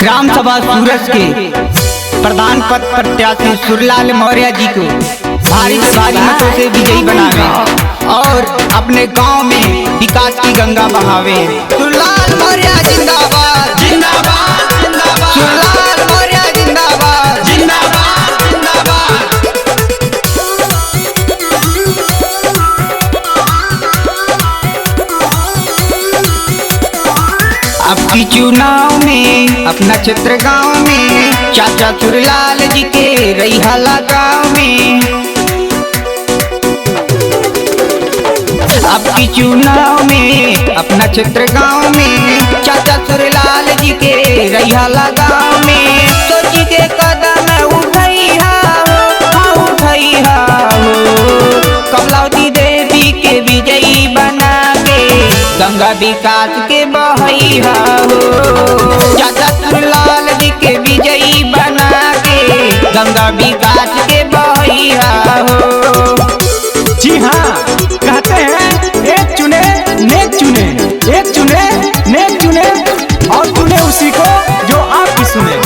Gram सभा सूरज के प्रधान पद प्रत्याशी सुरलाल मौर्य जी को भारी मतों से विजयी बनावे और अपने गांव में विकास की गंगा बहावे। सुरलाल मौर्य जिंदाबाद जिंदाबाद जिंदाबाद, सुरलाल मौर्य जिंदाबाद जिंदाबाद जिंदाबाद। अब की चुनाव में अपना क्षेत्र गांव में चाचा सुरलाल जी के रैहाला गांव में। अब की चुनाव में अपना क्षेत्र गांव में चाचा सुरलाल जी के रैहाला गांव में। सोची के कदम उठैहा हो कमलावती देवी के विजयी बना के गंगा विकास के बहैया हो। चाचा सुरलाल जी के विजयी बना के गंगा विकास के बहैया हो। जी हाँ, कहते हैं एक चुने नेक चुने, एक चुने नेक चुने और चुने उसी को जो आपकी सुने।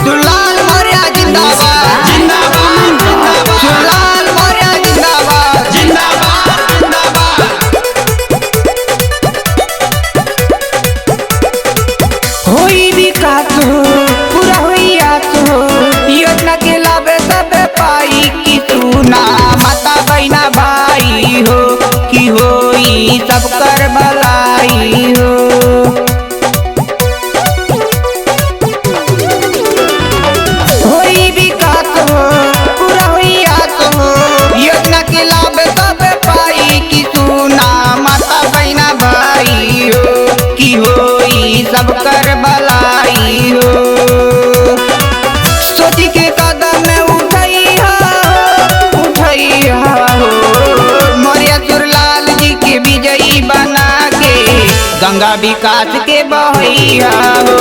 सुरलाल मौर्य जिंदाबाद जिंदाबाद जिंदाबाद, सुरलाल मौर्य जिंदाबाद जिंदाबाद जिंदाबाद। होई विकास हो पूरा होई आस हो, योजना के लाभ सब पाई कि सुना माता बहना भाई हो कि होई सब कर भलाई हो। होई विकास हो पूरा होई आस हो, योजना के लाभ सब पाई कि सुना माता बहना भाई हो कि होई सब कर भलाई हो। सोची के कदम उठैहा हो, मौर्य सुरलाल जी के विजयी बना के गंगा विकास के बहैया हो।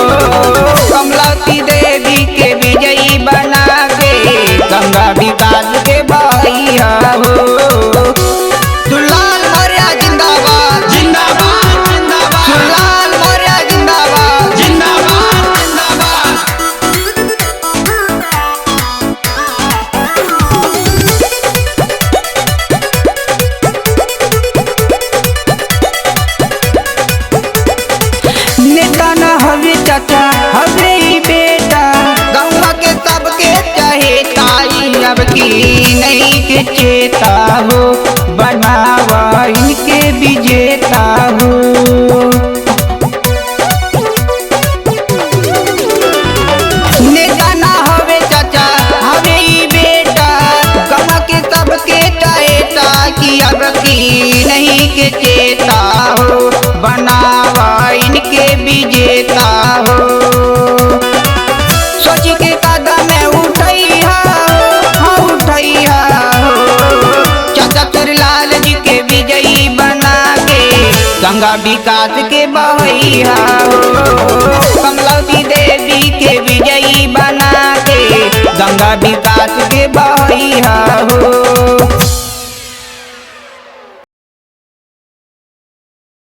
कमलावती देवी के विजयी बना के गंगा विकास के बहैया हो। सुरलाल मौर्य जिंदाबाद जिंदाबाद जिंदाबाद, सुरलाल मौर्य जिंदाबाद जिंदाबाद जिंदाबाद। नेता न हवे चाचा हवे ही बेटा, गौवा के सबके चाहे ताई अब की नहीं के चेता हो, बनावा इनके विजेता हो। नेता न हवे चाचा हवे ही बेटा, गौवा के सबके चाहे ताकि अब की नहीं के चेता हो, बनावा इनके विजेता हो। सोच के कदम उठैहा हो, चाचा सुरलाल जी के विजयी बना के गंगा विकास के बहैया हो। कमलावती देवी के विजयी बना के गंगा विकास के बहैया हो।